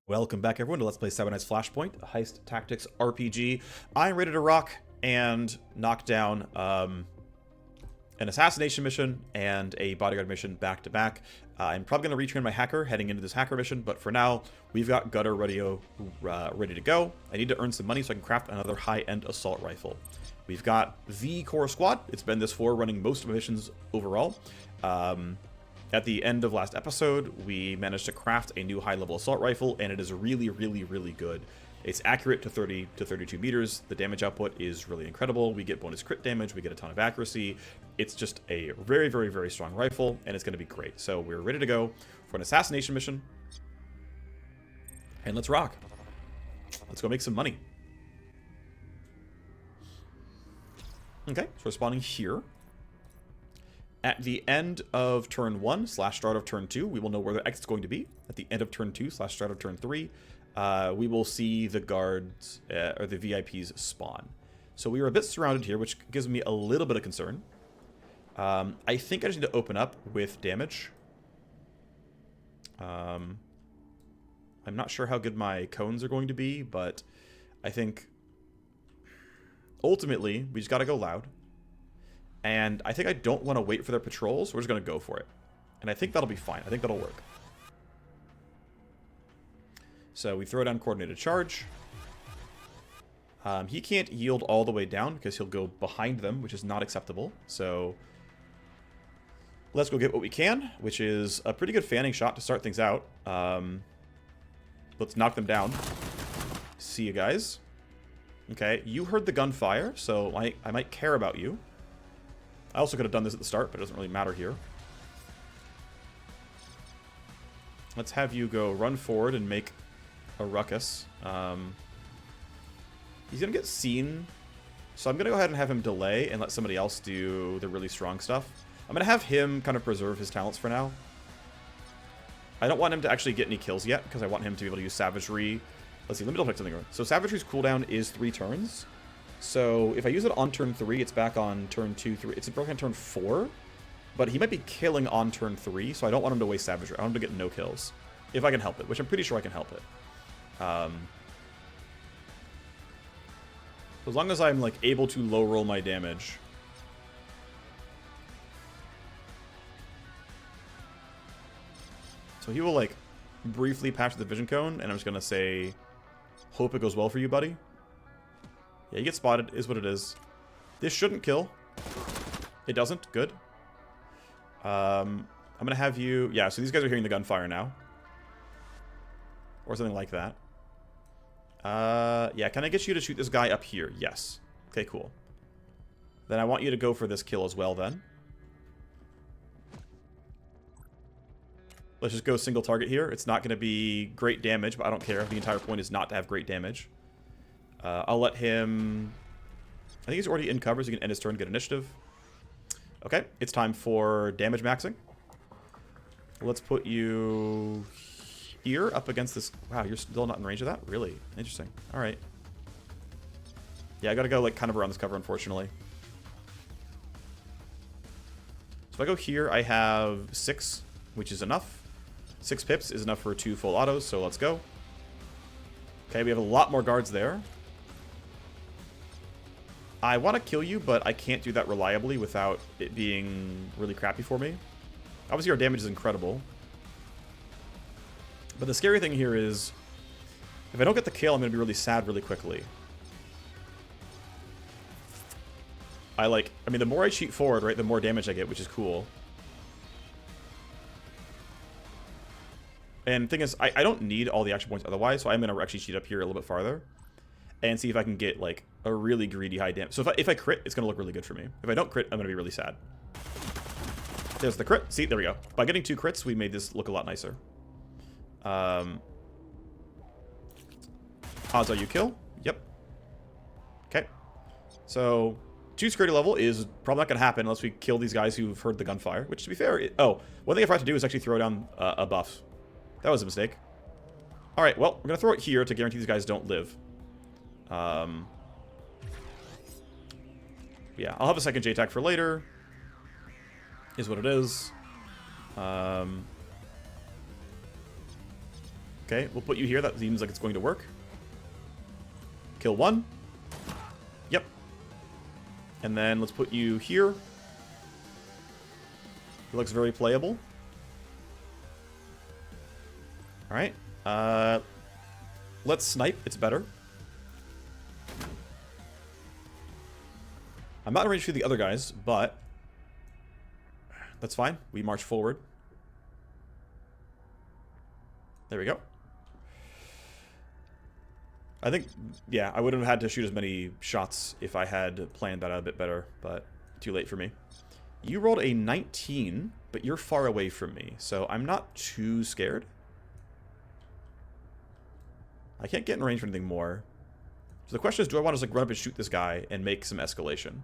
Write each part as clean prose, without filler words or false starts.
Welcome back, everyone, to Let's Play Seven Nights Flashpoint, a heist tactics RPG. I'm ready to rock and knock down an assassination mission and a bodyguard mission back to back. I'm probably going to retrain my hacker heading into this hacker mission, but for now, we've got Gutter ready to go. I need to earn some money so I can craft another high-end assault rifle. We've got the core squad. It's been this for running most of my missions overall. At the end of last episode, we managed to craft a new high-level assault rifle, and it is really, really, really good. It's accurate to 30 to 32 meters. The damage output is really incredible. We get bonus crit damage. We get a ton of accuracy. It's just a very, very, very strong rifle, and it's going to be great. So we're ready to go for an assassination mission, and let's rock. Let's go make some money. Okay, so we're spawning here. At the end of turn 1 / start of turn 2, we will know where the exit's going to be. At the end of turn 2 / start of turn 3, we will see the guards or the VIPs spawn. So we are a bit surrounded here, which gives me a little bit of concern. I think I just need to open up with damage. I'm not sure how good my cones are going to be, but I think ultimately we just got to go loud. And I think I don't want to wait for their patrols. We're just going to go for it. And I think that'll be fine. I think that'll work. So we throw down coordinated charge. He can't yield all the way down because he'll go behind them, which is not acceptable. So let's go get what we can, which is a pretty good fanning shot to start things out. Let's knock them down. See you guys. Okay, you heard the gunfire, so I might care about you. I also could have done this at the start, but it doesn't really matter here. Let's have you go run forward and make a ruckus. He's going to get seen, so I'm going to go ahead and have him delay and let somebody else do the really strong stuff. I'm going to have him kind of preserve his talents for now. I don't want him to actually get any kills yet, because I want him to be able to use Savagery. Let's see, let me double check something. So Savagery's cooldown is 3 turns. So if I use it on turn 3, it's back on turn 2, 3. It's broken on turn 4, but he might be killing on turn 3, so I don't want him to waste Savagery. I want him to get no kills, if I can help it, which I'm pretty sure I can help it. As long as I'm like able to low roll my damage. So he will like briefly patch the vision cone, and I'm just gonna say, hope it goes well for you, buddy. Yeah, you get spotted, is what it is. This shouldn't kill. It doesn't. Good. I'm going to have you... Yeah, so these guys are hearing the gunfire now. Or something like that. Yeah, can I get you to shoot this guy up here? Yes. Okay, cool. Then I want you to go for this kill as well, then. Let's just go single target here. It's not going to be great damage, but I don't care. The entire point is not to have great damage. I'll let him... I think he's already in cover, so he can end his turn and get initiative. Okay, it's time for damage maxing. Let's put you here up against this... Wow, you're still not in range of that? Really? Interesting. Alright. Yeah, I gotta go like kind of around this cover, unfortunately. So if I go here, I have 6, which is enough. 6 pips is enough for 2 full autos, so let's go. Okay, we have a lot more guards there. I want to kill you, but I can't do that reliably without it being really crappy for me. Obviously, our damage is incredible. But the scary thing here is, if I don't get the kill, I'm going to be really sad really quickly. I mean, the more I cheat forward, right, the more damage I get, which is cool. And the thing is, I don't need all the action points otherwise, so I'm going to actually cheat up here a little bit farther. And see if I can get, like, a really greedy high damage. So if I crit, it's going to look really good for me. If I don't crit, I'm going to be really sad. There's the crit. See, there we go. By getting 2 crits, we made this look a lot nicer. Odds are you kill. Yep. Okay. So, 2 security level is probably not going to happen unless we kill these guys who've heard the gunfire. Which, to be fair... one thing I forgot to do is actually throw down a buff. That was a mistake. Alright, well, we're going to throw it here to guarantee these guys don't live. Yeah, I'll have a second J-Tac for later. Is what it is. Okay, we'll put you here. That seems like it's going to work. Kill one. Yep. And then let's put you here. It looks very playable. Alright. Let's snipe. It's better. I'm not in range for the other guys, but that's fine. We march forward. There we go. I think, yeah, I would have had to shoot as many shots if I had planned that out a bit better, but too late for me. You rolled a 19, but you're far away from me, so I'm not too scared. I can't get in range for anything more. So the question is, do I want to just like run up and shoot this guy and make some escalation?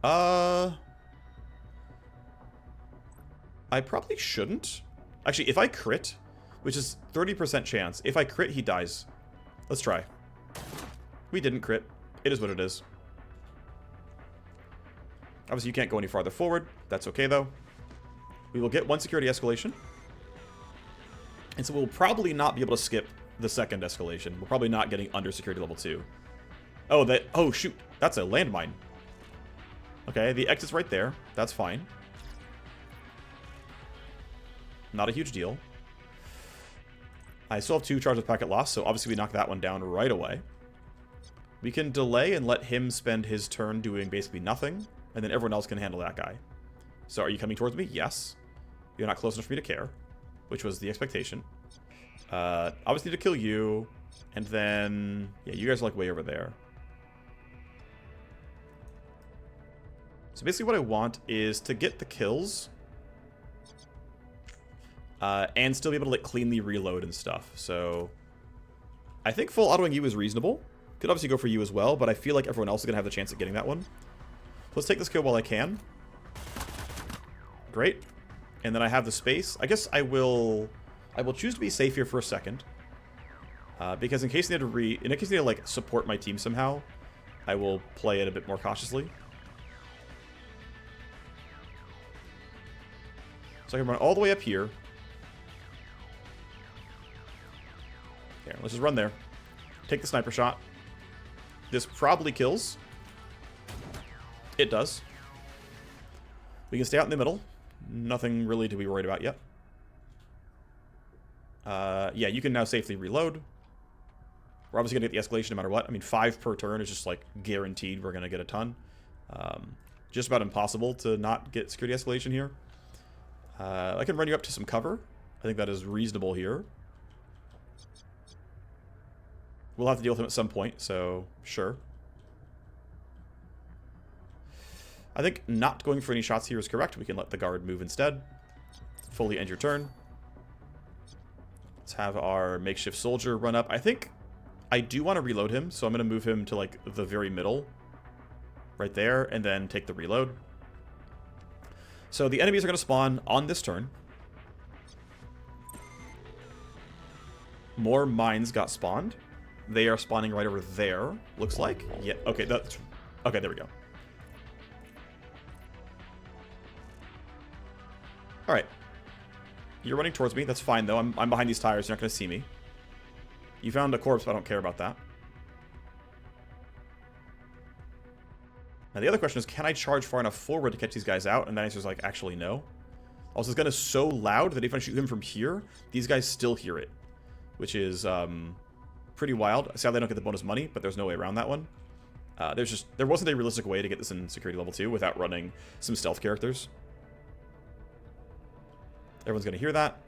I probably shouldn't. Actually, if I crit, which is 30% chance, if I crit, he dies. Let's try. We didn't crit. It is what it is. Obviously, you can't go any farther forward. That's okay, though. We will get one security escalation. And so we'll probably not be able to skip the second escalation. We're probably not getting under security level 2. Oh, shoot. That's a landmine. Okay, the exit's right there. That's fine. Not a huge deal. I still have 2 charges of packet loss, so obviously we knock that one down right away. We can delay and let him spend his turn doing basically nothing, and then everyone else can handle that guy. So are you coming towards me? Yes. You're not close enough for me to care, which was the expectation. Obviously need to kill you, and then, yeah, you guys are like way over there. So basically what I want is to get the kills, and still be able to like cleanly reload and stuff. So I think full autoing you is reasonable. Could obviously go for you as well, but I feel like everyone else is going to have the chance at getting that one. So let's take this kill while I can. Great. And then I have the space. I guess I will choose to be safe here for a second. Because in case I need to like support my team somehow, I will play it a bit more cautiously. So I can run all the way up here. There, let's just run there. Take the sniper shot. This probably kills. It does. We can stay out in the middle. Nothing really to be worried about yet. Yeah, you can now safely reload. We're obviously going to get the escalation no matter what. I mean, 5 per turn is just, like, guaranteed we're going to get a ton. Just about impossible to not get security escalation here. I can run you up to some cover. I think that is reasonable here. We'll have to deal with him at some point, so sure. I think not going for any shots here is correct. We can let the guard move instead. Fully end your turn. Let's have our makeshift soldier run up. I think I do want to reload him, so I'm going to move him to like the very middle. Right there, and then take the reload. So the enemies are going to spawn on this turn. More mines got spawned. They are spawning right over there, looks like. Yeah, okay, okay, there we go. Alright. You're running towards me. That's fine, though. I'm behind these tires. You're not going to see me. You found a corpse, but I don't care about that. Now, the other question is, can I charge far enough forward to catch these guys out? And the answer is, like, actually no. Also, this gun is so loud that if I shoot him from here, these guys still hear it. Which is, pretty wild. Sadly, I don't get the bonus money, but there's no way around that one. There wasn't a realistic way to get this in security level 2 without running some stealth characters. Everyone's going to hear that.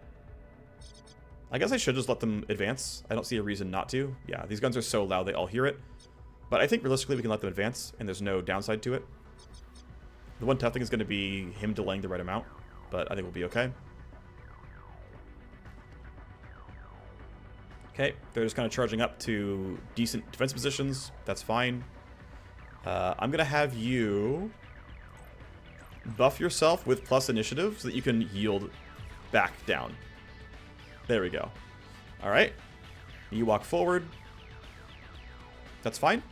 I guess I should just let them advance. I don't see a reason not to. Yeah, these guns are so loud they all hear it. But I think realistically we can let them advance, and there's no downside to it. The one tough thing is going to be him delaying the right amount, but I think we'll be okay. Okay, they're just kind of charging up to decent defense positions. That's fine. I'm going to have you buff yourself with plus initiative so that you can yield back down. There we go. All right. You walk forward. That's fine.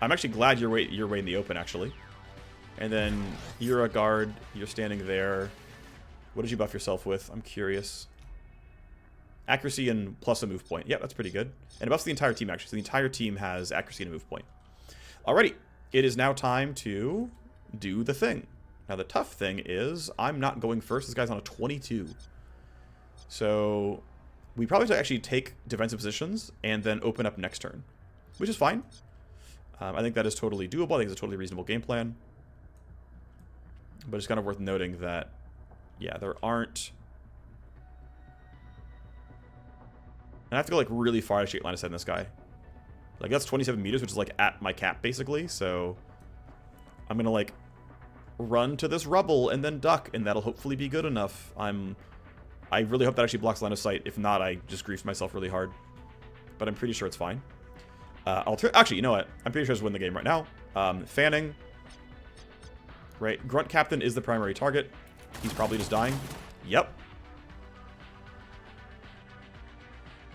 I'm actually glad you're way in the open, actually. And then you're a guard. You're standing there. What did you buff yourself with? I'm curious. Accuracy and plus a move point. Yeah, that's pretty good. And it buffs the entire team, actually. So the entire team has accuracy and a move point. Alrighty. It is now time to do the thing. Now, the tough thing is I'm not going first. This guy's on a 22. So we probably have to actually take defensive positions and then open up next turn, which is fine. I think that is totally doable. I think it's a totally reasonable game plan. But it's kind of worth noting that, yeah, there aren't... And I have to go, like, really far to straight line of sight on this guy. Like, that's 27 meters, which is, like, at my cap, basically. So I'm going to, like, run to this rubble and then duck, and that'll hopefully be good enough. I really hope that actually blocks line of sight. If not, I just griefed myself really hard. But I'm pretty sure it's fine. Actually, you know what? I'm pretty sure I just win the game right now. Fanning. Right. Grunt Captain is the primary target. He's probably just dying. Yep.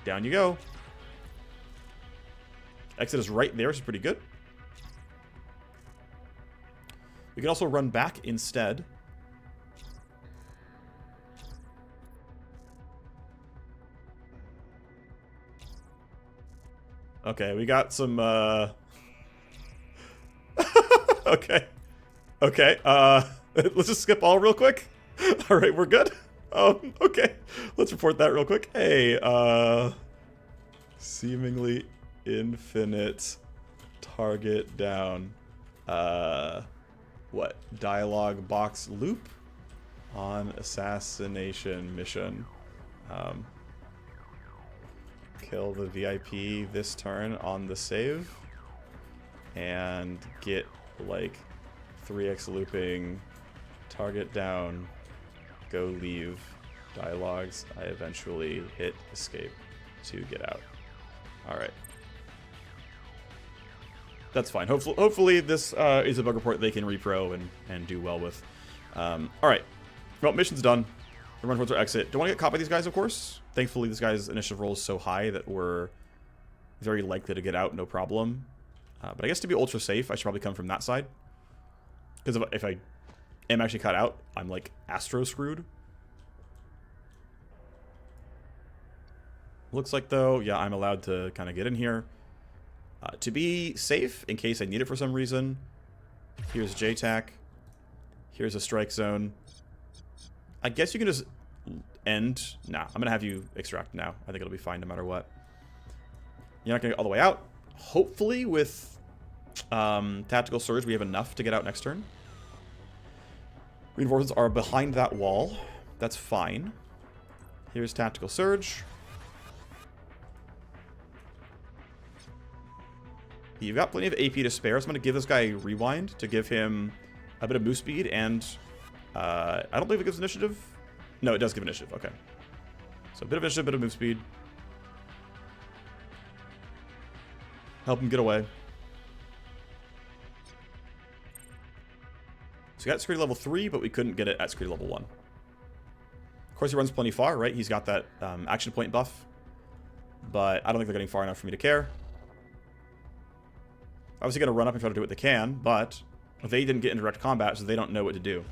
Down you go. Exit is right there, which is pretty good. We can also run back instead. Okay, we got some, Okay. Okay, let's just skip all real quick. Alright, we're good. Okay. Let's report that real quick. Hey, seemingly infinite target down. What? Dialogue box loop on assassination mission. Kill the VIP this turn on the save. And get, like, 3x looping, target down, go leave, dialogues. I eventually hit escape to get out. Alright. That's fine. Hopefully this is a bug report they can repro and do well with. Alright. Well, mission's done. We run towards our exit. Don't want to get caught by these guys, of course. Thankfully, this guy's initiative roll is so high that we're very likely to get out, no problem. But I guess to be ultra safe, I should probably come from that side. Because if I am actually cut out, I'm like astro screwed. Looks like though, yeah, I'm allowed to kind of get in here. To be safe, in case I need it for some reason, here's JTAC. Here's a strike zone. I guess you can just end. Nah, I'm going to have you extract now. I think it'll be fine no matter what. You're not going to get all the way out. Hopefully with Tactical Surge, we have enough to get out next turn. Reinforcements are behind that wall. That's fine. Here's Tactical Surge. You've got plenty of AP to spare, so I'm going to give this guy a rewind to give him a bit of move speed, and I don't believe it gives initiative. No, it does give initiative. Okay. So a bit of initiative, a bit of move speed. Help him get away. So we got security level 3, but we couldn't get it at security level 1. Of course, he runs plenty far, right? He's got that action point buff. But I don't think they're getting far enough for me to care. Obviously going to run up and try to do what they can, but they didn't get into direct combat, so they don't know what to do.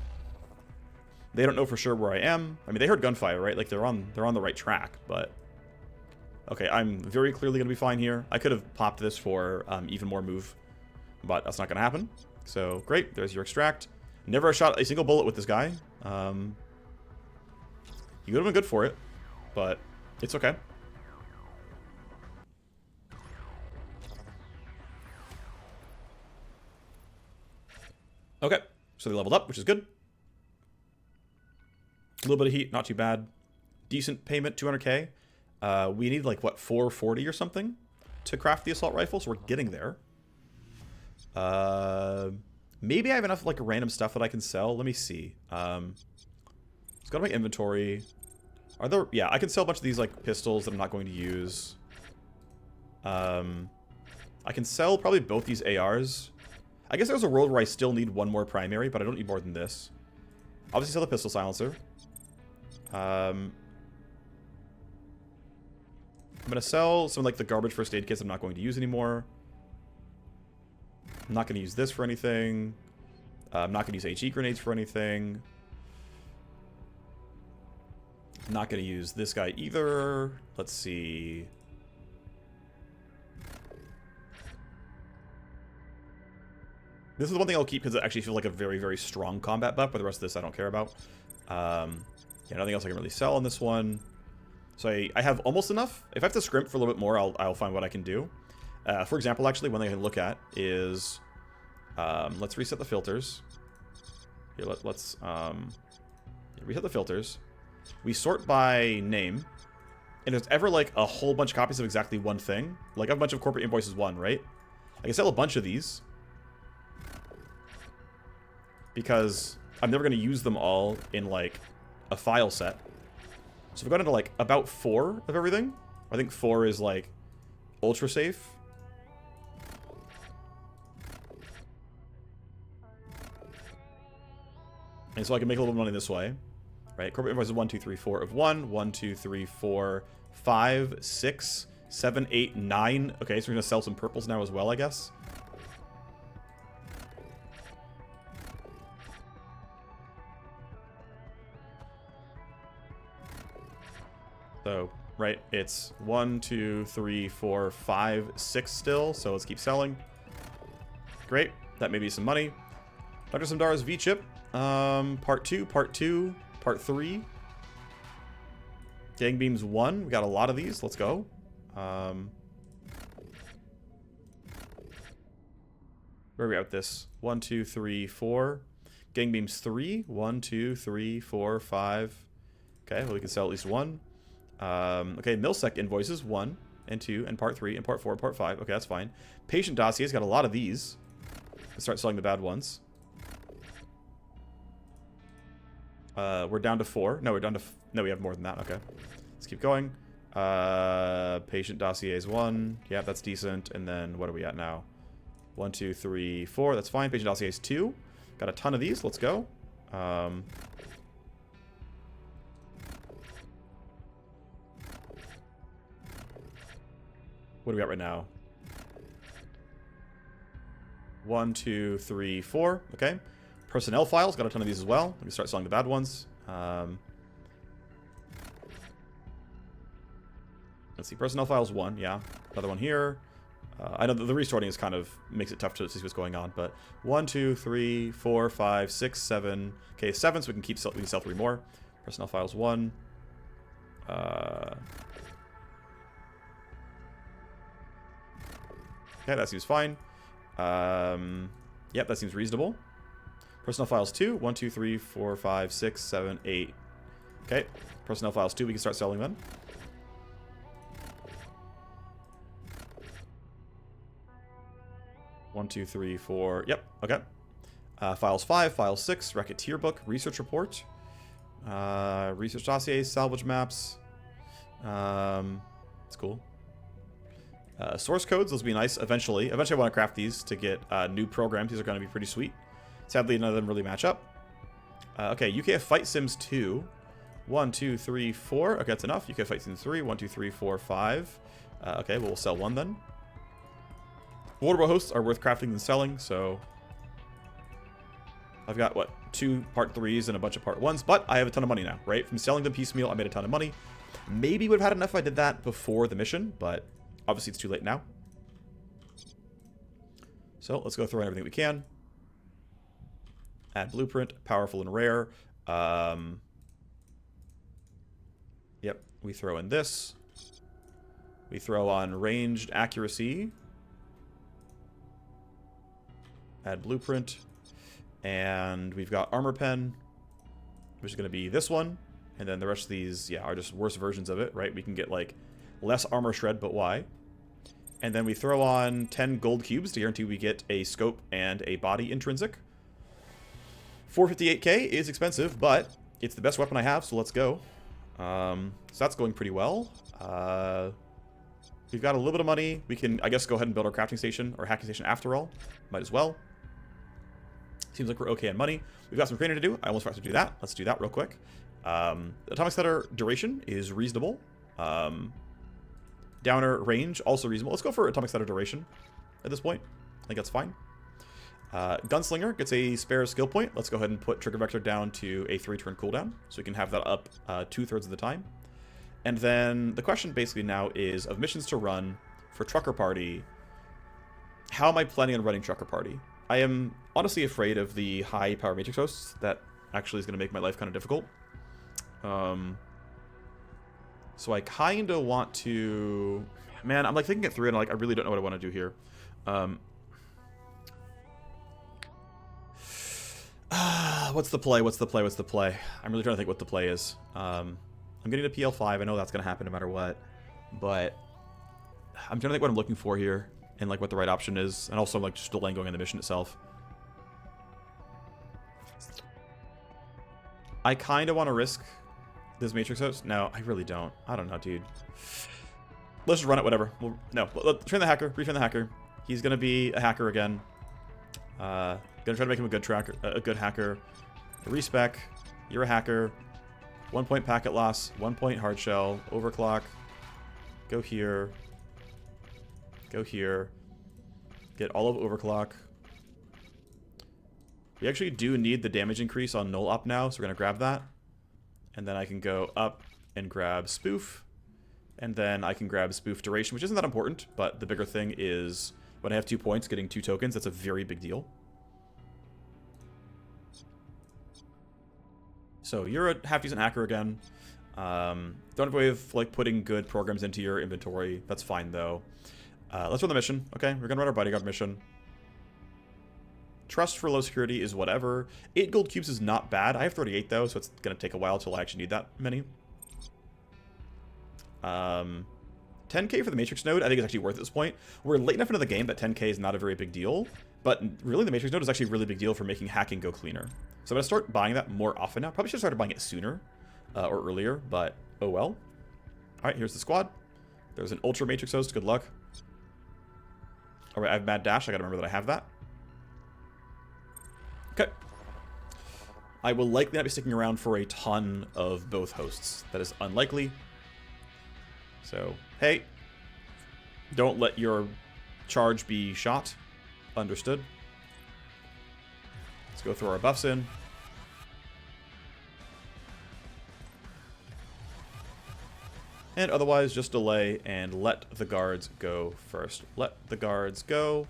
They don't know for sure where I am. I mean, they heard gunfire, right? Like, they're on the right track, but... Okay, I'm very clearly going to be fine here. I could have popped this for even more move, but that's not going to happen. So, great. There's your extract. Never shot a single bullet with this guy. You would have been good for it, but it's okay. Okay, so they leveled up, which is good. A little bit of heat, not too bad. Decent payment, 200k. We need like, what, 440 or something to craft the assault rifle, so we're getting there. Maybe I have enough like random stuff that I can sell. Let me see. Let's go to my inventory. Are there... Yeah, I can sell a bunch of these like pistols that I'm not going to use. I can sell probably both these ARs. I guess there's a world where I still need one more primary, but I don't need more than this. Obviously sell the pistol silencer. I'm going to sell some like the garbage first aid kits I'm not going to use anymore. I'm not going to use this for anything. I'm not going to use HE grenades for anything. Not going to use this guy either. Let's see. This is one thing I'll keep because it actually feels like a very, very strong combat buff, but the rest of this I don't care about. Yeah, nothing else I can really sell on this one. So I have almost enough. If I have to scrimp for a little bit more, I'll find what I can do. For example, actually, one thing I can look at is... let's reset the filters. Here, let's reset the filters. We sort by name. And if there's ever, like, a whole bunch of copies of exactly one thing, like a bunch of corporate invoices 1, right? I can sell a bunch of these. Because I'm never going to use them all in, like, a file set. So if we go down to, like, about 4 of everything, I think 4 is, like, ultra safe. And so I can make a little money this way. Right? Corporate invoices 1, 2, 3, 4 of 1. 1, 2, 3, 4, 5, 6, 7, 8, 9. Okay, so we're going to sell some purples now as well, I guess. So, right, it's 1, 2, 3, 4, 5, 6 still, so let's keep selling. Great, that may be some money. Dr. Samdara's V-Chip, part 2, part 2, part 3. Gang Beams 1, we got a lot of these, let's go. Where are we at with this? 1, 2, 3, 4. Gang Beams 3, 1, 2, 3, 4, 5. Okay, well we can sell at least 1. Okay, Milsec invoices 1 and 2 and part 3 and part 4 and part 5. Okay, that's fine. Patient dossiers got a lot of these. Let's start selling the bad ones. We're down to 4. No, we're down to... No, we have more than that. Okay. Let's keep going. Patient dossiers 1. Yeah, that's decent. And then what are we at now? 1, 2, 3, 4. That's fine. Patient dossiers 2. Got a ton of these. Let's go. What do we got right now? 1, 2, 3, 4. Okay. Personnel files. Got a ton of these as well. Let me start selling the bad ones. Let's see. Personnel files 1. Yeah. Another one here. I know that the resorting is kind of makes it tough to see what's going on, but 1, 2, 3, 4, 5, 6, 7. Okay, 7, so we can sell 3 more. Personnel files 1. Okay, that seems fine. Yep, that seems reasonable. Personnel files 2. 1, 2, 3, 4, 5, 6, 7, 8. Okay. Personnel files 2, we can start selling them. One, 2, 3, 4. Yep, okay. Files 5, files 6, Racketeer Book, Research Report. Research dossiers, salvage maps. It's cool. Source codes, those will be nice eventually. Eventually I want to craft these to get new programs. These are going to be pretty sweet. Sadly, none of them really match up. Okay, UKF Fight Sims 2. 1, 2, 3, 4. Okay, that's enough. UKF Fight Sims 3. 1, 2, 3, 4, 5. Okay, well, we'll sell 1 then. Vulnerable hosts are worth crafting than selling, so... I've got, what, 2 part 3s and a bunch of part 1s, but I have a ton of money now, right? From selling them piecemeal, I made a ton of money. Maybe would have had enough if I did that before the mission, but... Obviously, it's too late now. So, let's go through everything we can. Add blueprint, powerful and rare. Yep, we throw in this. We throw on ranged accuracy. Add blueprint. And we've got armor pen, which is going to be this one. And then the rest of these, yeah, are just worse versions of it, right? We can get, like... less armor shred, but why? And then we throw on 10 gold cubes to guarantee we get a scope and a body intrinsic. 458k is expensive, but it's the best weapon I have, so let's go. So that's going pretty well. We've got a little bit of money. We can, I guess, go ahead and build our crafting station, or hacking station after all. Might as well. Seems like we're okay on money. We've got some training to do. I almost forgot to do that. Let's do that real quick. Atomic Stutter duration is reasonable. Downer range, also reasonable. Let's go for Atomic Stutter duration at this point. I think that's fine. Gunslinger gets a spare skill point. Let's go ahead and put Trigger Vector down to a 3-turn cooldown, so we can have that up 2/3 of the time. And then the question basically now is, of missions to run for Trucker Party, how am I planning on running Trucker Party? I am honestly afraid of the high power matrix hosts. That actually is going to make my life kind of difficult. So I kind of want to... Man, I'm like thinking it through and like I really don't know what I want to do here. What's the play? What's the play? What's the play? I'm really trying to think what the play is. I'm getting to PL5. I know that's going to happen no matter what. But I'm trying to think what I'm looking for here and like what the right option is. And also like just delaying going on the mission itself. I kind of want to risk this Matrix host. No, I really don't. I don't know, dude. Let's just run it, whatever. Train the hacker. Retrain the hacker. He's going to be a hacker again. Gonna try to make him a good hacker. Respec. You're a hacker. 1 point packet loss. 1 point hard shell. Overclock. Go here. Go here. Get all of overclock. We actually do need the damage increase on null up now, so we're gonna grab that. And then I can go up and grab spoof. And then I can grab spoof duration, which isn't that important, but the bigger thing is when I have 2 points, getting 2 tokens, that's a very big deal. So you're a half-decent hacker again. Don't have a way of like putting good programs into your inventory. That's fine though. Let's run the mission. Okay, we're gonna run our bodyguard mission. Trust for low security is whatever. 8 gold cubes is not bad. I have 38 though, so it's gonna take a while till I actually need that many. 10k for the Matrix node, I think is actually worth at this point. We're late enough into the game that 10k is not a very big deal, but really the Matrix node is actually a really big deal for making hacking go cleaner. So I'm gonna start buying that more often now. Probably should have started buying it sooner or earlier, but oh well. All right, here's the squad. There's an Ultra Matrix host. Good luck. All right, I have Mad Dash. I gotta remember that I have that. Okay. I will likely not be sticking around for a ton of both hosts. That is unlikely. So, hey, don't let your charge be shot. Understood. Let's go throw our buffs in. And otherwise, just delay and let the guards go first. Let the guards go.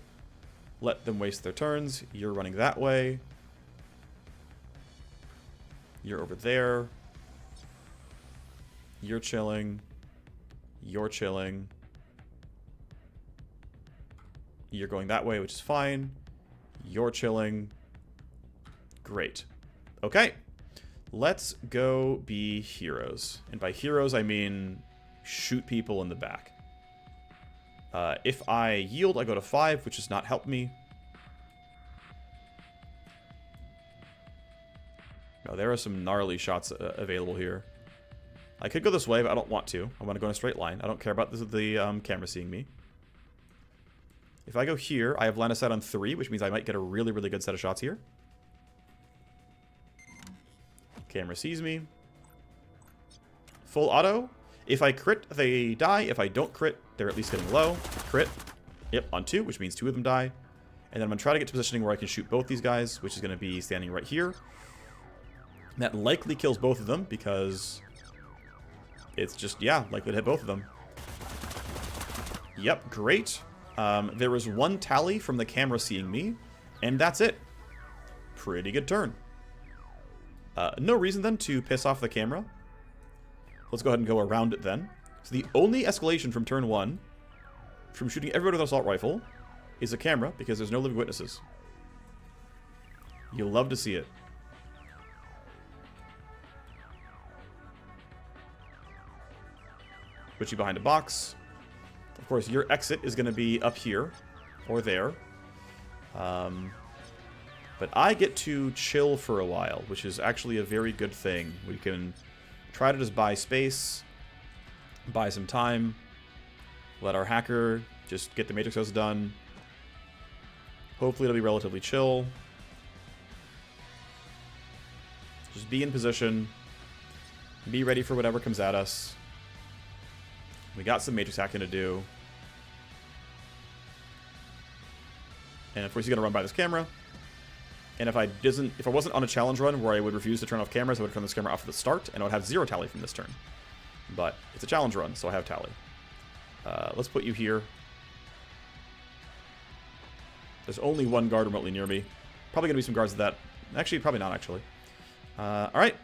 Let them waste their turns. You're running that way. You're over there. You're chilling. You're chilling. You're going that way, which is fine. You're chilling. Great. Okay. Let's go be heroes. And by heroes, I mean shoot people in the back. If I yield, I go to 5, which does not help me. No, there are some gnarly shots available here. I could go this way, but I don't want to. I want to go in a straight line. I don't care about the camera seeing me. If I go here, I have line of sight on 3, which means I might get a really, really good set of shots here. Camera sees me. Full auto. If I crit, they die. If I don't crit, they're at least getting low. Crit. Yep, on 2, which means 2 of them die. And then I'm going to try to get to positioning where I can shoot both these guys, which is going to be standing right here. That likely kills both of them because it's just, yeah, likely to hit both of them. Yep, great. There was 1 tally from the camera seeing me, and that's it. Pretty good turn. No reason then to piss off the camera. Let's go ahead and go around it then. So the only escalation from turn 1, from shooting everybody with an assault rifle, is a camera, because there's no living witnesses. You'll love to see it. Put you behind a box. Of course, your exit is going to be up here, or there. But I get to chill for a while, which is actually a very good thing. We can try to just buy space, buy some time, let our hacker just get the Matrix host done. Hopefully it'll be relatively chill. Just be in position. Be ready for whatever comes at us. We got some Matrix hacking to do. And of course he's going to run by this camera. And if I wasn't on a challenge run where I would refuse to turn off cameras, I would turn this camera off at the start, and I would have 0 tally from this turn. But it's a challenge run, so I have tally. Let's put you here. There's only one guard remotely near me. Probably going to be some guards at that. Actually, probably not, actually. Alright.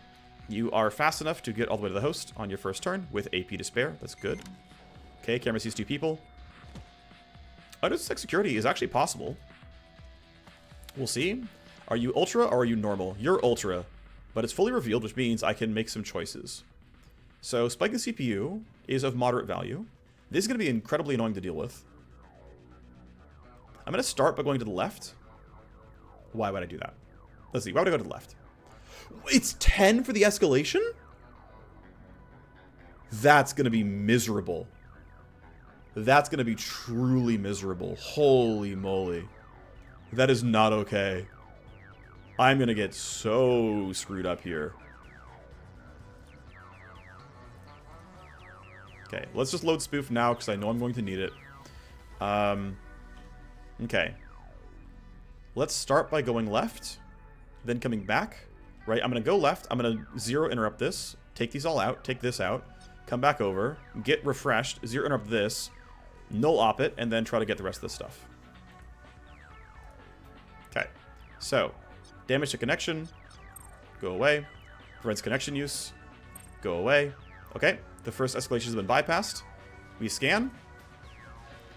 You are fast enough to get all the way to the host on your first turn with AP to spare. That's good. Okay, camera sees 2 people. Unintercept security is actually possible. We'll see. Are you Ultra or are you normal? You're Ultra, but it's fully revealed, which means I can make some choices. So, spike the CPU is of moderate value. This is going to be incredibly annoying to deal with. I'm going to start by going to the left. Why would I do that? Let's see. Why would I go to the left? It's 10 for the escalation? That's going to be miserable. That's going to be truly miserable. Holy moly. That is not okay. I'm going to get so screwed up here. Okay, let's just load spoof now because I know I'm going to need it. Okay. Let's start by going left, then coming back. Right, I'm going to go left. I'm going to 0 interrupt this, take these all out, take this out, come back over, get refreshed, 0 interrupt this, null op it, and then try to get the rest of this stuff. Okay, so damage to connection, go away. Prevents connection use, go away. Okay, the first escalation has been bypassed. We scan.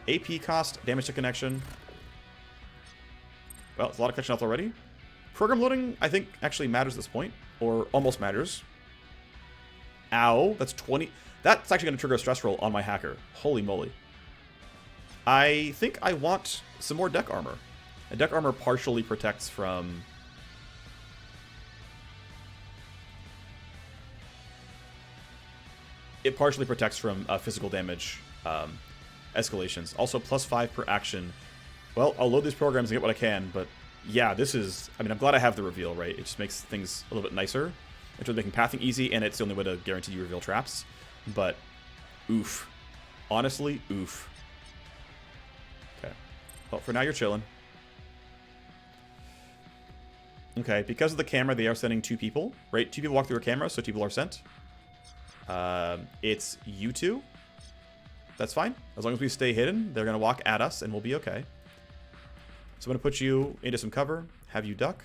AP cost, damage to connection. Well, it's a lot of connection health already. Program loading, I think, actually matters at this point. Or almost matters. Ow, that's 20. That's actually going to trigger a stress roll on my hacker. Holy moly. I think I want some more deck armor. And deck armor partially protects from... It partially protects from physical damage escalations. Also, +5 per action. Well, I'll load these programs and get what I can, but yeah, this is... I mean, I'm glad I have the reveal, right? It just makes things a little bit nicer in terms of making pathing easy, and it's the only way to guarantee you reveal traps. But, oof. Honestly, oof. Okay. Well, for now, you're chilling. Okay, because of the camera, they are sending 2 people, right? 2 people walk through a camera, so 2 people are sent. It's you 2. That's fine. As long as we stay hidden, they're going to walk at us, and we'll be okay. So I'm going to put you into some cover, have you duck,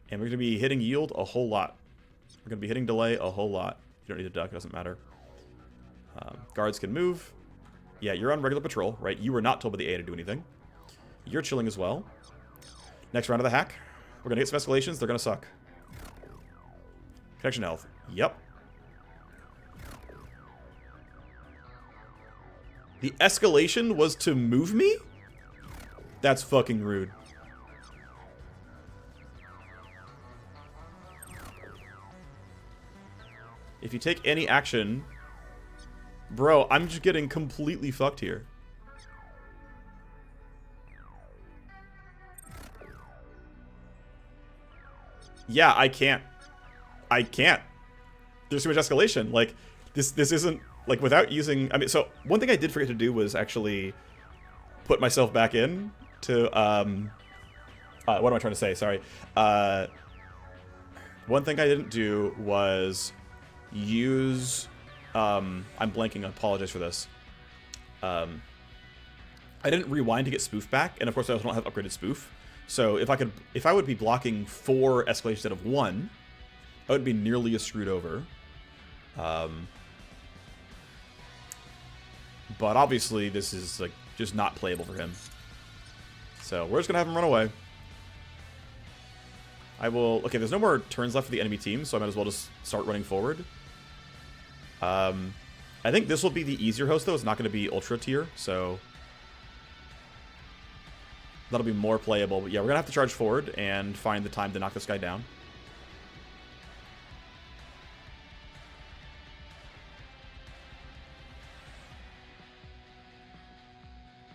and we're going to be hitting yield a whole lot. We're going to be hitting delay a whole lot. You don't need to duck, it doesn't matter. Guards can move. Yeah, you're on regular patrol, right? You were not told by the A to do anything. You're chilling as well. Next round of the hack. We're going to get some escalations. They're going to suck. Connection health. Yep. The escalation was to move me? That's fucking rude. If you take any action... Bro, I'm just getting completely fucked here. Yeah, I can't. I can't. There's too much escalation. Like, this isn't... Like, without using... I mean, so, one thing I did forget to do was actually put myself back in to, what am I trying to say? Sorry. One thing I didn't do was use... I'm blanking, I apologize for this. I didn't rewind to get spoof back, and of course I don't have upgraded spoof. So, if I would be blocking 4 escalations instead of 1, I would be nearly as screwed over. But obviously, this is like just not playable for him. So we're just gonna have him run away. I will... Okay, there's no more turns left for the enemy team, so I might as well just start running forward. I think this will be the easier host, though. It's not going to be ultra tier, so... That'll be more playable. But yeah, we're going to have to charge forward and find the time to knock this guy down.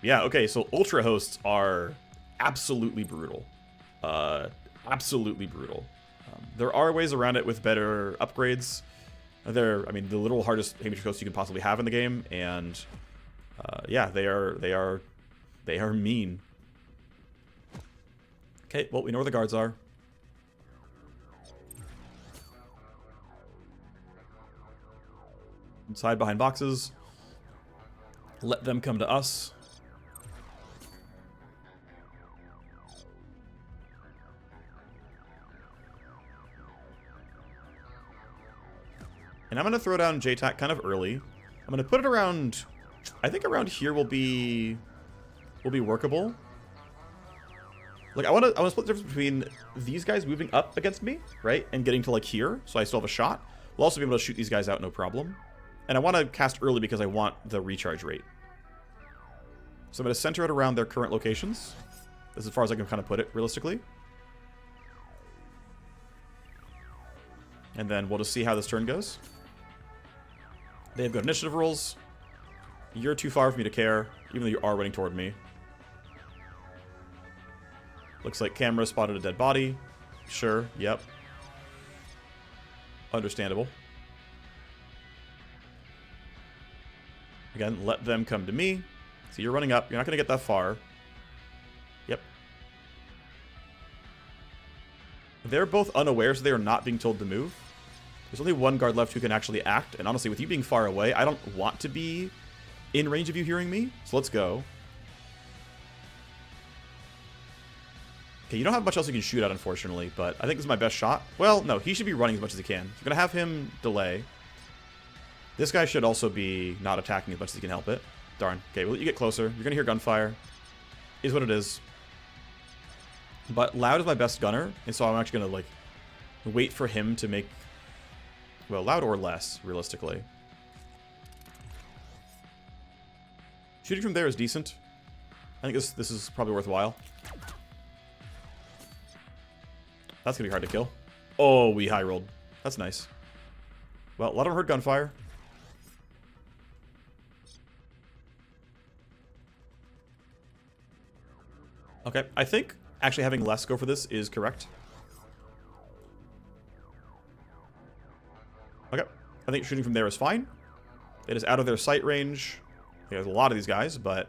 Yeah, okay, so ultra hosts are absolutely brutal. Absolutely brutal. There are ways around it with better upgrades. They're, I mean, the literal hardest Haymaker hosts you can possibly have in the game, and yeah, they are mean. Okay, well, we know where the guards are. Let's hide behind boxes. Let them come to us. And I'm going to throw down JTAC kind of early. I'm going to put it around... I think around here will be workable. Like, I want to split the difference between these guys moving up against me, right? And getting to, like, here, so I still have a shot. We'll also be able to shoot these guys out, no problem. And I want to cast early because I want the recharge rate. So I'm going to center it around their current locations. This is as far as I can kind of put it, realistically. And then we'll just see how this turn goes. They have good initiative rules. You're too far for me to care, even though you are running toward me. Looks like camera spotted a dead body. Sure, yep. Understandable. Again, let them come to me. So you're running up. You're not going to get that far. Yep. They're both unaware, so they are not being told to move. There's only one guard left who can actually act. And honestly, with you being far away, I don't want to be in range of you hearing me. So let's go. Okay, you don't have much else you can shoot at, unfortunately. But I think this is my best shot. Well, no, he should be running as much as he can. You're going to have him delay. This guy should also be not attacking as much as he can help it. Darn. Okay, we'll let you get closer. You're going to hear gunfire. Is what it is. But Loud is my best gunner. And so I'm actually going to, like, wait for him to make... Well, Loud or less, realistically. Shooting from there is decent. I think this is probably worthwhile. That's going to be hard to kill. Oh, we high rolled. That's nice. Well, a lot of them heard gunfire. Okay, I think actually having less go for this is correct. Okay, I think shooting from there is fine. It is out of their sight range. There's a lot of these guys, but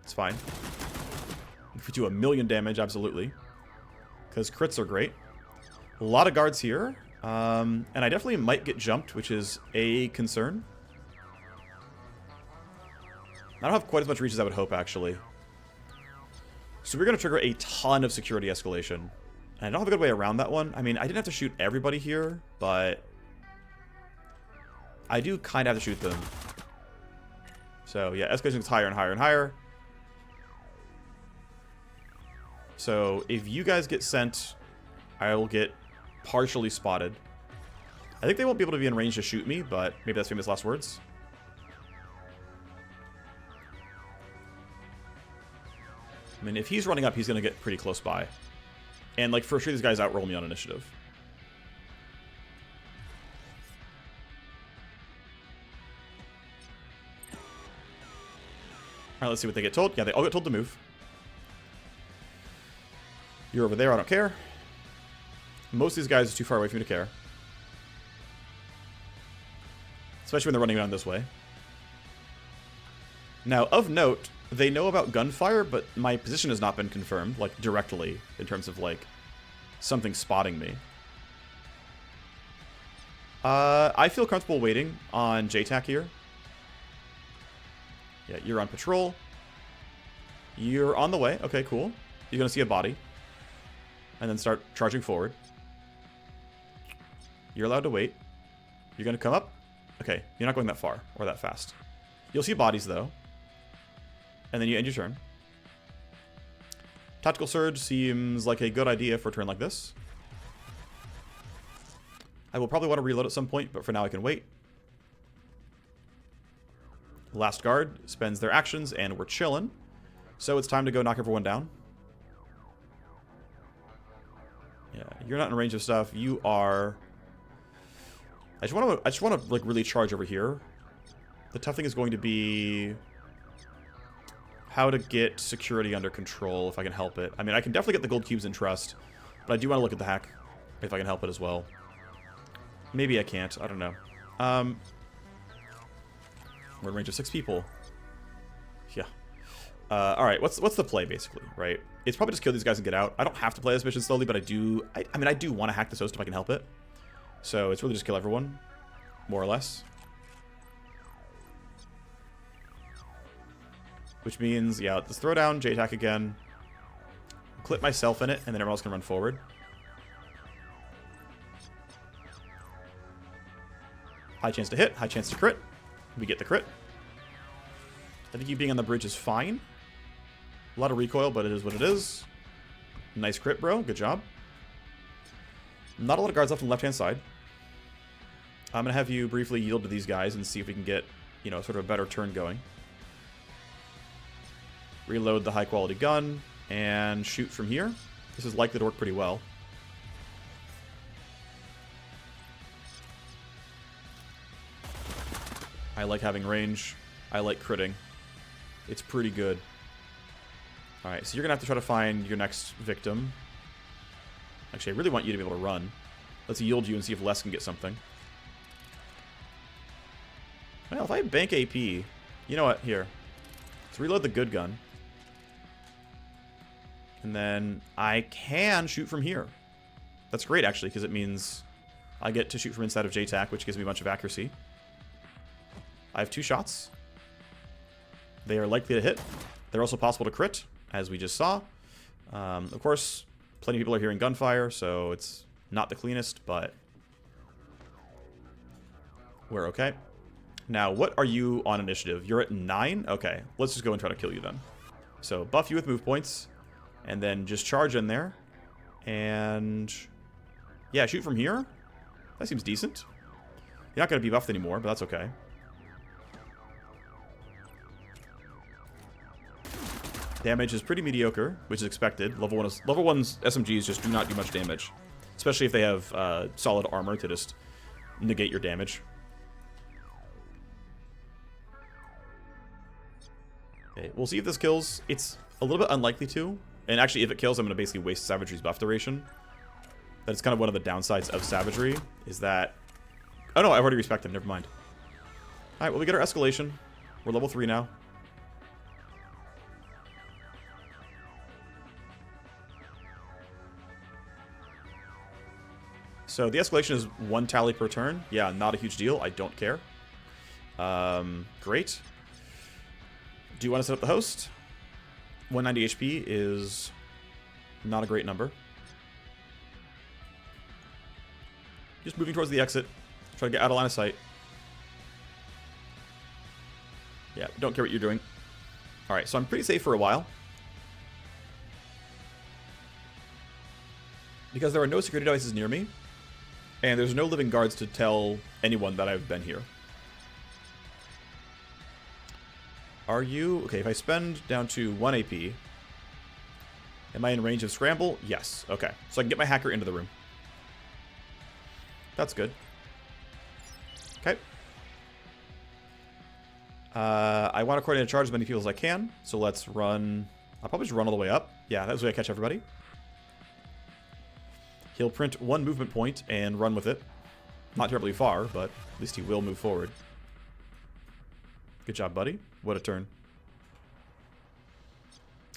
it's fine. If we do 1,000,000 damage, absolutely. Because crits are great. A lot of guards here. And I definitely might get jumped, which is a concern. I don't have quite as much reach as I would hope, actually. So we're going to trigger a ton of security escalation. And I don't have a good way around that one. I mean, I didn't have to shoot everybody here, but I do kind of have to shoot them. So yeah, escalation gets higher and higher and higher. So if you guys get sent, I will get partially spotted. I think they won't be able to be in range to shoot me, but maybe that's famous last words. I mean, if he's running up, he's going to get pretty close by. And, like, for sure these guys outroll me on initiative. Alright, let's see what they get told. Yeah, they all get told to move. You're over there, I don't care. Most of these guys are too far away for me to care. Especially when they're running around this way. Now, of note, they know about gunfire, but my position has not been confirmed, like, directly, in terms of, like, something spotting me. I feel comfortable waiting on JTAC here. Yeah, you're on patrol. You're on the way. Okay, cool. You're going to see a body. And then start charging forward. You're allowed to wait. You're going to come up. Okay, you're not going that far or that fast. You'll see bodies, though. And then you end your turn. Tactical Surge seems like a good idea for a turn like this. I will probably want to reload at some point, but for now I can wait. Last Guard spends their actions, and we're chilling. So it's time to go knock everyone down. Yeah, you're not in range of stuff. You are... I just want to like really charge over here. The tough thing is going to be how to get security under control if I can help it. I mean, I can definitely get the gold cubes in trust, but I do want to look at the hack if I can help it as well. Maybe I can't. I don't know. We're in range of 6 people. Yeah. All right, what's the play, basically, right? It's probably just kill these guys and get out. I don't have to play this mission slowly, but I do... I mean, I do want to hack this host if I can help it. So it's really just kill everyone, more or less. Which means, yeah, let's throw down J-Tack again. Clip myself in it, and then everyone else can run forward. High chance to hit, high chance to crit. We get the crit. I think you being on the bridge is fine. A lot of recoil, but it is what it is. Nice crit, bro. Good job. Not a lot of guards left on the left-hand side. I'm going to have you briefly yield to these guys and see if we can get, you know, sort of a better turn going. Reload the high-quality gun and shoot from here. This is likely to work pretty well. I like having range. I like critting. It's pretty good. Alright, so you're going to have to try to find your next victim. Actually, I really want you to be able to run. Let's yield you and see if Les can get something. Well, if I bank AP... You know what? Here. Let's reload the good gun. And then I can shoot from here. That's great, actually, because it means I get to shoot from inside of J-Tac, which gives me a bunch of accuracy. I have 2 shots. They are likely to hit. They're also possible to crit, as we just saw. Of course, plenty of people are hearing gunfire, so it's not the cleanest, but we're okay. Now, what are you on initiative? You're at 9? Okay, let's just go and try to kill you then. So, buff you with move points, and then just charge in there. And yeah, shoot from here. That seems decent. You're not going to be buffed anymore, but that's okay. Damage is pretty mediocre, which is expected. Level 1's SMGs just do not do much damage. Especially if they have solid armor to just negate your damage. Okay, we'll see if this kills. It's a little bit unlikely to. And actually, if it kills, I'm going to basically waste Savagery's buff duration. That is kind of one of the downsides of Savagery, is that... Oh no, I've already respected, never mind. Alright, well, we get our escalation. We're level 3 now. So the escalation is 1 tally per turn. Yeah, not a huge deal. I don't care. Great. Do you want to set up the host? 190 HP is not a great number. Just moving towards the exit. Try to get out of line of sight. Yeah, don't care what you're doing. Alright, so I'm pretty safe for a while. Because there are no security devices near me. And there's no living guards to tell anyone that I've been here. Are you... Okay, if I spend down to 1 AP... Am I in range of scramble? Yes. Okay. So I can get my hacker into the room. That's good. Okay. I want to coordinate a charge as many people as I can. So let's run... I'll probably just run all the way up. Yeah, that's the way I catch everybody. He'll print 1 movement point and run with it. Not terribly far, but at least he will move forward. Good job, buddy. What a turn.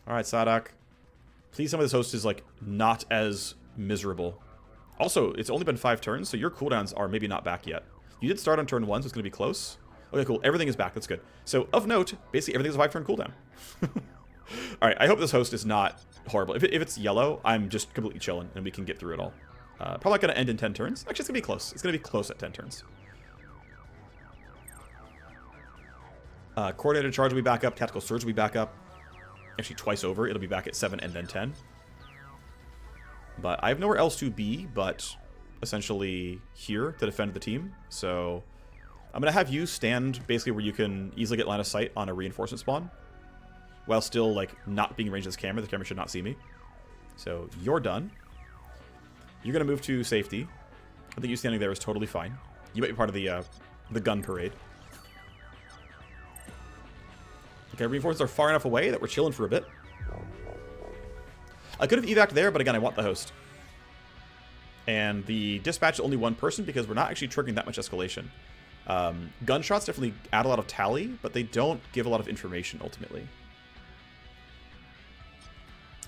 Alright, Sadak. Please tell me this host is, like, not as miserable. Also, it's only been 5 turns, so your cooldowns are maybe not back yet. You did start on turn 1, so it's going to be close. Okay, cool. Everything is back. That's good. So, of note, basically everything is a 5-turn cooldown. Alright, I hope this host is not horrible. If it's yellow, I'm just completely chilling, and we can get through it all. Probably not going to end in 10 turns. Actually, it's going to be close. It's going to be close at 10 turns. Coordinated charge will be back up. Tactical surge will be back up. Actually, twice over. It'll be back at 7 and then 10. But I have nowhere else to be but essentially here to defend the team. So I'm going to have you stand basically where you can easily get line of sight on a reinforcement spawn. While still, like, not being in range of this camera. The camera should not see me. So you're done. You're going to move to safety. I think you standing there is totally fine. You might be part of the gun parade. Okay, reinforcements are far enough away that we're chilling for a bit. I could have evac'd there, but again, I want the host. And the dispatch is only 1 person because we're not actually triggering that much escalation. Gunshots definitely add a lot of tally, but they don't give a lot of information ultimately.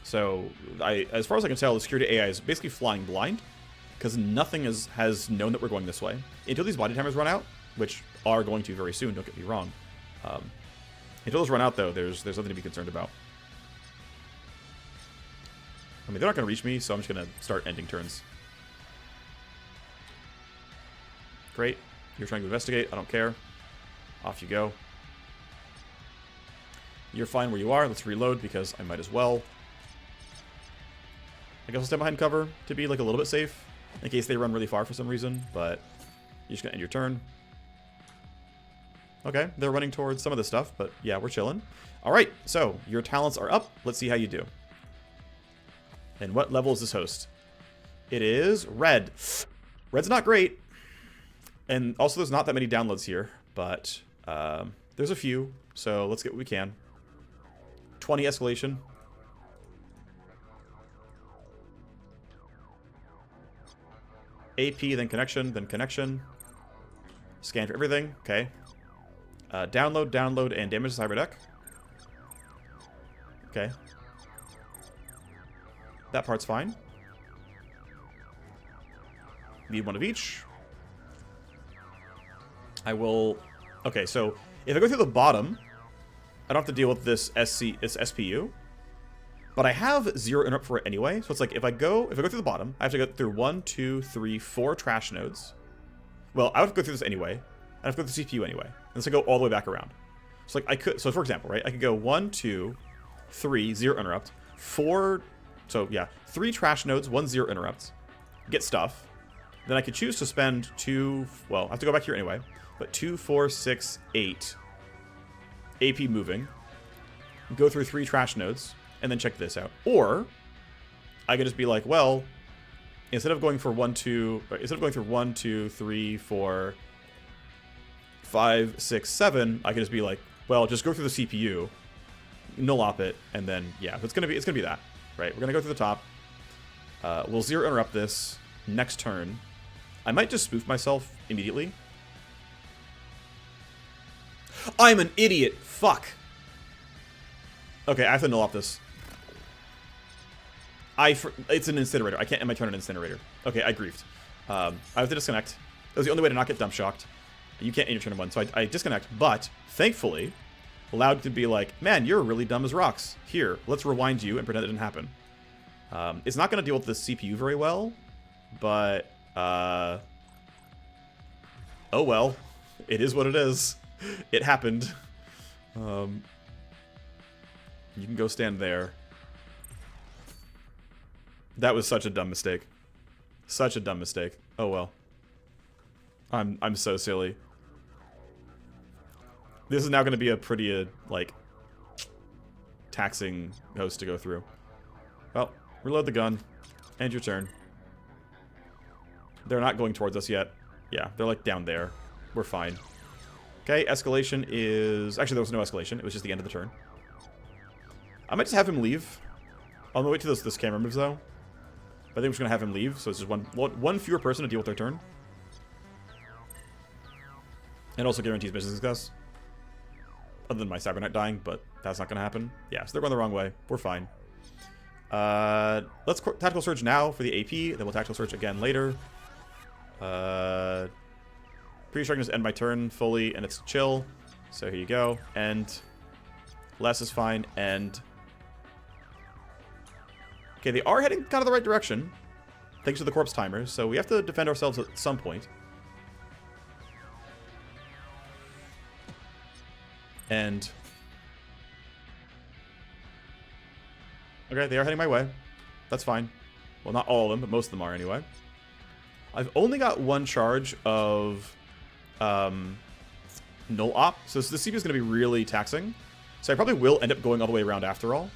So, as far as I can tell, the security AI is basically flying blind, because nothing has known that we're going this way. Until these body timers run out, which are going to very soon, don't get me wrong. Until those run out, though, there's nothing to be concerned about. I mean, they're not going to reach me, so I'm just going to start ending turns. Great. You're trying to investigate. I don't care. Off you go. You're fine where you are. Let's reload, because I might as well. I guess I'll stay behind cover to be like a little bit safe, in case they run really far for some reason, but you're just going to end your turn. Okay, they're running towards some of this stuff, but yeah, we're chilling. All right, so your talents are up. Let's see how you do. And what level is this host? It is red. Red's not great. And also there's not that many downloads here, but there's a few, so let's get what we can. 20 escalation. AP, then connection. Scan for everything. Okay. Download, and damage the cyber deck. Okay. That part's fine. Need one of each. I will... Okay, so if I go through the bottom, I don't have to deal with this SPU. But I have 0 interrupt for it anyway. So it's like if I go through the bottom, I have to go through 1, 2, 3, 4 trash nodes. Well, I would have to go through this anyway. I have to go through the CPU anyway. And so I go all the way back around. So like I could, so for example, right, I could go 1, 2, 3, 0 interrupt, 4, so yeah, 3 trash nodes, 1 0 interrupt, get stuff. Then I could choose to spend 2, well, I have to go back here anyway, but 2, 4, 6, 8 AP moving, go through 3 trash nodes, and then check this out. Or I could just be like, well, instead of going for 1, 2, instead of going through 1, 2, 3, 4, 5, 6, 7, I could just be like, well, just go through the CPU, null op it, and then yeah, it's gonna be that, right? We're gonna go through the top. We'll 0 interrupt this next turn. I might just spoof myself immediately. I'm an idiot. Fuck. Okay, I have to null op this. It's an incinerator. I can't end my turn on an incinerator. Okay, I griefed. I have to disconnect. That was the only way to not get dump shocked. You can't end your turn in 1, so I disconnect. But thankfully, allowed to be like, man, you're really dumb as rocks. Here, let's rewind you and pretend it didn't happen. It's not going to deal with the CPU very well, but oh well, it is what it is. It happened. You can go stand there. That was such a dumb mistake. Such a dumb mistake. Oh well. I'm so silly. This is now going to be a pretty like taxing host to go through. Well, reload the gun. End your turn. They're not going towards us yet. Yeah, they're like down there. We're fine. Okay, escalation is... Actually, there was no escalation. It was just the end of the turn. I might just have him leave. I'm gonna wait till this camera moves, though. But I think I'm just gonna have him leave, so it's just one fewer person to deal with their turn. And also guarantees mission success. Other than my Cyberknight dying, but that's not gonna happen. Yeah, so they're going the wrong way. We're fine. Let's Tactical Surge now for the AP, then we'll Tactical Surge again later. Pretty sure I can just end my turn fully, and it's chill. So here you go. End. Less is fine. End. Okay, they are heading kind of the right direction, thanks to the corpse timers, so we have to defend ourselves at some point. And... okay, they are heading my way. That's fine. Well, not all of them, but most of them are anyway. I've only got 1 charge of null op, so the CPU is going to be really taxing. So I probably will end up going all the way around after all.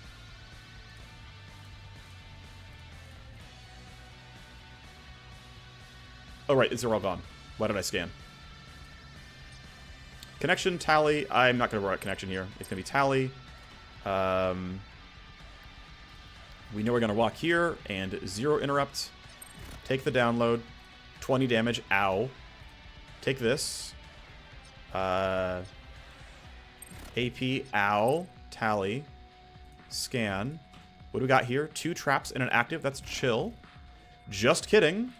Oh right, they're all gone. Why did I scan? Connection, tally. I'm not going to worry about connection here. It's going to be tally. We know we're going to walk here and 0 interrupt. Take the download. 20 damage. Ow. Take this. AP. Ow. Tally. Scan. What do we got here? 2 traps and an active. That's chill. Just kidding.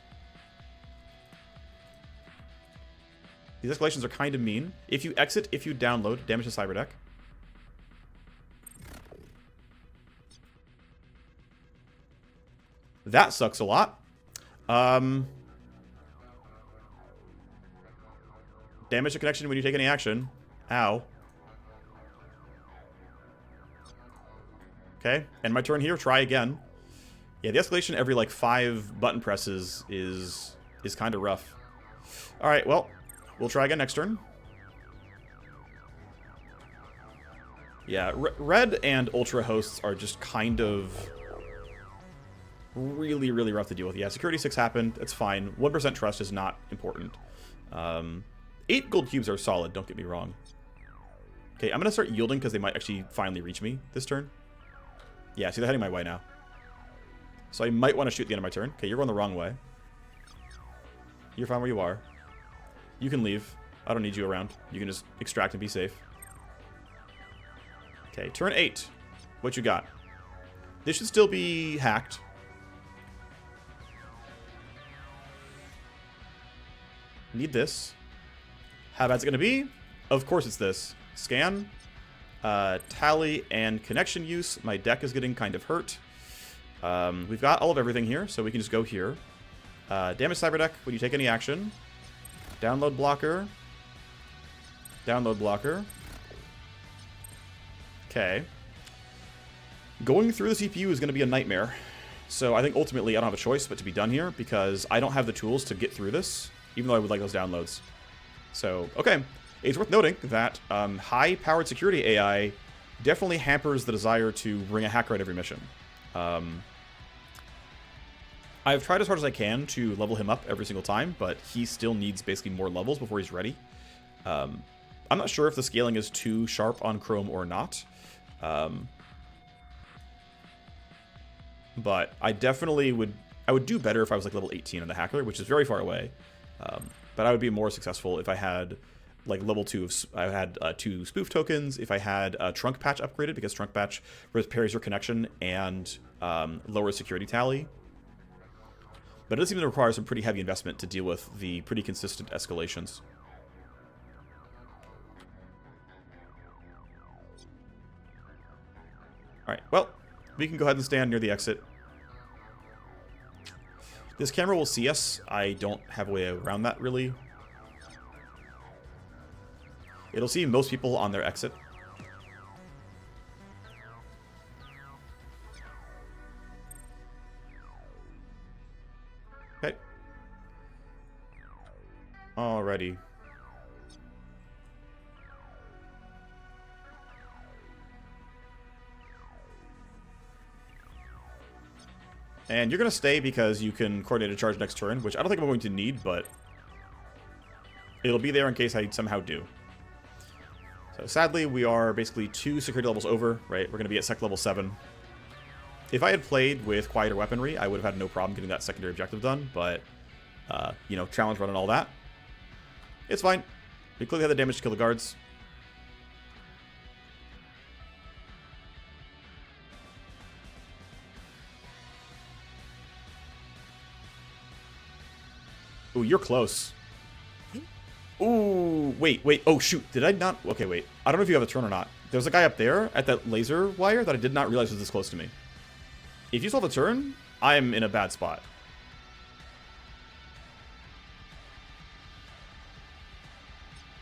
These escalations are kind of mean. If you exit, if you download, damage to Cyberdeck. That sucks a lot. Damage to connection when you take any action. Ow. Okay, end my turn here. Try again. Yeah, the escalation every like 5 button presses is kind of rough. All right, well, we'll try again next turn. Yeah, red and ultra hosts are just kind of really, really rough to deal with. Yeah, security 6 happened. It's fine. 1% trust is not important. 8 gold cubes are solid, don't get me wrong. Okay, I'm going to start yielding because they might actually finally reach me this turn. Yeah, see, they're heading my way now. So I might want to shoot at the end of my turn. Okay, you're going the wrong way. You're fine where you are. You can leave. I don't need you around. You can just extract and be safe. Okay, turn 8. What you got? This should still be hacked. Need this. How bad's it going to be? Of course it's this. Scan. Tally and connection use. My deck is getting kind of hurt. We've got all of everything here, so we can just go here. Damage Cyberdeck when you take any action. Download blocker. Download blocker. Okay. Going through the CPU is going to be a nightmare. So I think ultimately I don't have a choice but to be done here because I don't have the tools to get through this, even though I would like those downloads. So, okay. It's worth noting that high-powered security AI definitely hampers the desire to bring a hacker at every mission. I've tried as hard as I can to level him up every single time, but he still needs basically more levels before he's ready. I'm not sure if the scaling is too sharp on Chrome or not. But I definitely would do better if I was like level 18 on the hacker, which is very far away. But I would be more successful if I had like level 2 of, I had 2 spoof tokens, if I had trunk patch upgraded, because trunk patch repairs your connection and lowers security tally. But it does seem to require some pretty heavy investment to deal with the pretty consistent escalations. Alright, well, we can go ahead and stand near the exit. This camera will see us. I don't have a way around that, really. It'll see most people on their exit. Okay. Alrighty. And you're going to stay because you can coordinate a charge next turn, which I don't think I'm going to need, but it'll be there in case I somehow do. So sadly, we are basically 2 security levels over, right? We're going to be at sec level 7. If I had played with quieter weaponry, I would have had no problem getting that secondary objective done, but, you know, challenge run and all that. It's fine. We clearly had the damage to kill the guards. Ooh, you're close. Ooh, wait. Oh, shoot. Did I not? Okay, wait. I don't know if you have a turn or not. There's a guy up there at that laser wire that I did not realize was this close to me. If you still have a turn, I'm in a bad spot.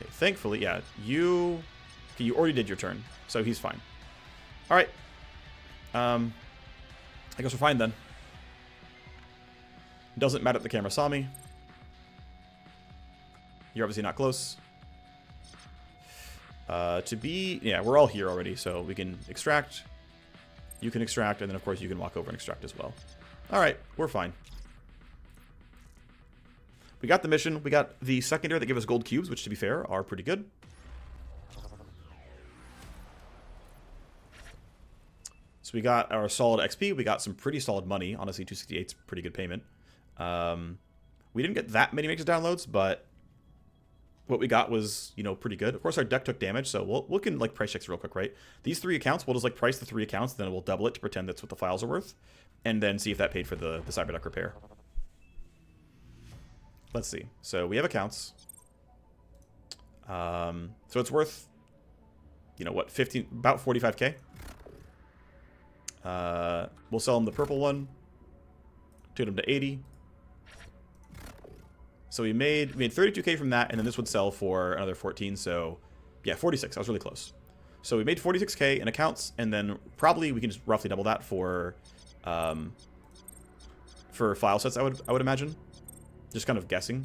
Okay, thankfully, yeah. You already did your turn, so he's fine. All right. I guess we're fine then. Doesn't matter that the camera saw me. You're obviously not close. Yeah, we're all here already, so we can extract. You can extract, and then of course you can walk over and extract as well. Alright, we're fine. We got the mission. We got the secondary that gave us gold cubes, which to be fair, are pretty good. So we got our solid XP. We got some pretty solid money. Honestly, 268's pretty good payment. We didn't get that many mixed downloads, but what we got was, you know, pretty good. Of course, our deck took damage, so we can like price checks real quick, right? These 3 accounts, we'll just like price the 3 accounts, then we'll double it to pretend that's what the files are worth, and then see if that paid for the cyber deck repair. Let's see. So we have accounts. So it's worth, you know, what, about 45k. We'll sell them the purple one. Tune them to 80. So we made 32k from that, and then this would sell for another 14. So yeah, 46. I was really close. So we made 46k in accounts, and then probably we can just roughly double that for file sets. I would imagine. Just kind of guessing.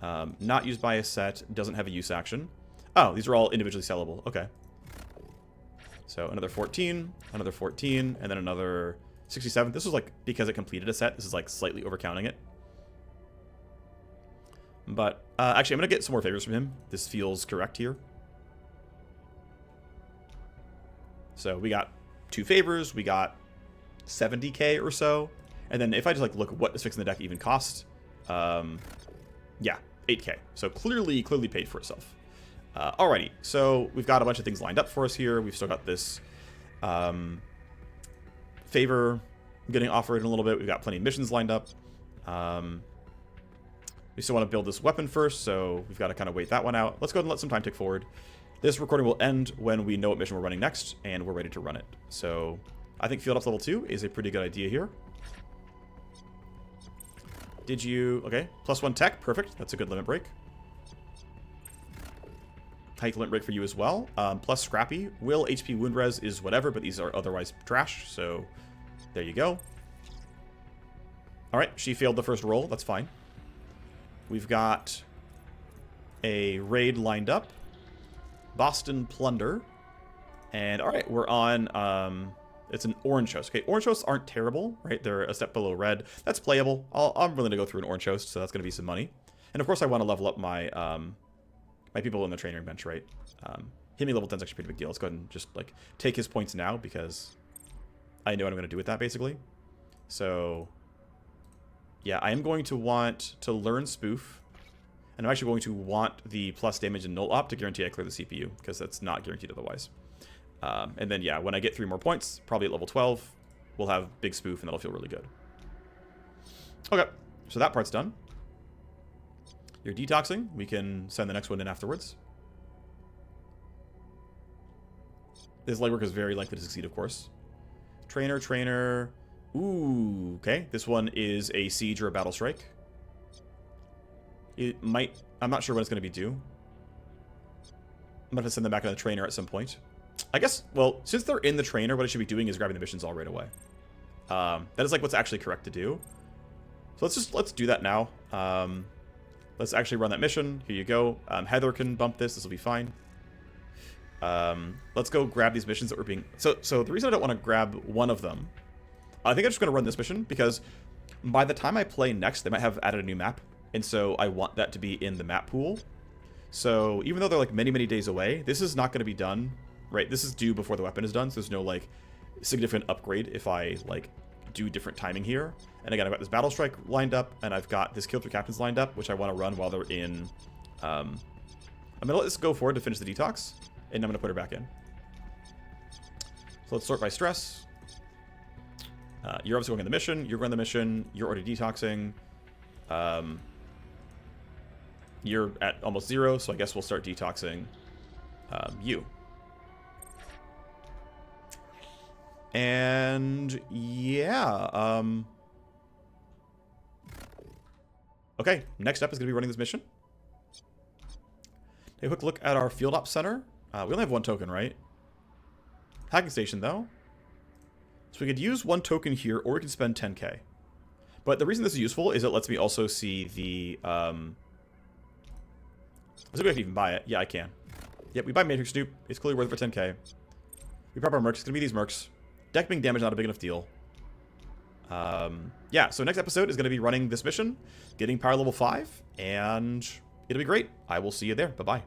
Not used by a set, doesn't have a use action. Oh, these are all individually sellable. Okay. So another 14, another 14, and then another 67. This was like, because it completed a set, this is like slightly overcounting it. But actually, I'm going to get some more favors from him. This feels correct here. So we got 2 favors, we got 70k or so. And then if I just like look at what does fixing the deck even cost, yeah, 8k. So clearly paid for itself. Alrighty, so we've got a bunch of things lined up for us here. We've still got this favor getting offered in a little bit. We've got plenty of missions lined up. We still want to build this weapon first, so we've got to kind of wait that one out. Let's go ahead and let some time tick forward. This recording will end when we know what mission we're running next, and we're ready to run it. So I think field up level 2 is a pretty good idea here. Did you... Okay, +1 tech. Perfect. That's a good limit break. Height limit break for you as well. Plus Scrappy. Will HP wound res is whatever, but these are otherwise trash, so there you go. Alright, she failed the first roll. That's fine. We've got a raid lined up. Boston Plunder. And alright, we're on... it's an orange host. Okay, orange hosts aren't terrible, right? They're a step below red. That's playable. I'm willing to go through an orange host, so that's going to be some money. And of course, I want to level up my my people in the training bench, right? Hitting level 10 is actually a pretty big deal. Let's go ahead and just like take his points now because I know what I'm going to do with that, basically. So, yeah, I am going to want to learn Spoof. And I'm actually going to want the plus damage and null op to guarantee I clear the CPU, because that's not guaranteed otherwise. And then, yeah, when I get 3 more points, probably at level 12, we'll have big Spoof, and that'll feel really good. Okay, so that part's done. You're detoxing. We can send the next one in afterwards. This legwork is very likely to succeed, of course. Trainer. Ooh, okay. This one is a siege or a battle strike. It might... I'm not sure when it's going to be due. I'm going to send them back on the trainer at some point. I guess, well, since they're in the trainer, what I should be doing is grabbing the missions all right away. That is like what's actually correct to do. So let's do that now. Let's actually run that mission. Here you go. Heather can bump this. This will be fine. Let's go grab these missions that were being... So the reason I don't want to grab one of them, I think I'm just going to run this mission because by the time I play next, they might have added a new map. And so I want that to be in the map pool. So even though they're like many, many days away, this is not going to be done, right? This is due before the weapon is done. So there's no like significant upgrade if I like do different timing here. And again, I've got this battle strike lined up and I've got this kill 3 captains lined up, which I want to run while they're in. I'm going to let this go forward to finish the detox. And I'm going to put her back in. So let's sort by stress. You're obviously going on the mission. You're going on the mission. You're already detoxing. You're at almost 0, so I guess we'll start detoxing you. And yeah. Okay, next up is going to be running this mission. Take a quick look at our field ops center. We only have 1 token, right? Hacking station, though. So we could use 1 token here, or we can spend 10k. But the reason this is useful is it lets me also see the... Let's see if I can even buy it. Yeah, I can. Yep, we buy Matrix Dupe. It's clearly worth it for 10k. We prep our mercs. It's going to be these mercs. Deck being damaged, not a big enough deal. Yeah, so next episode is going to be running this mission, getting power level 5, and it'll be great. I will see you there. Bye-bye.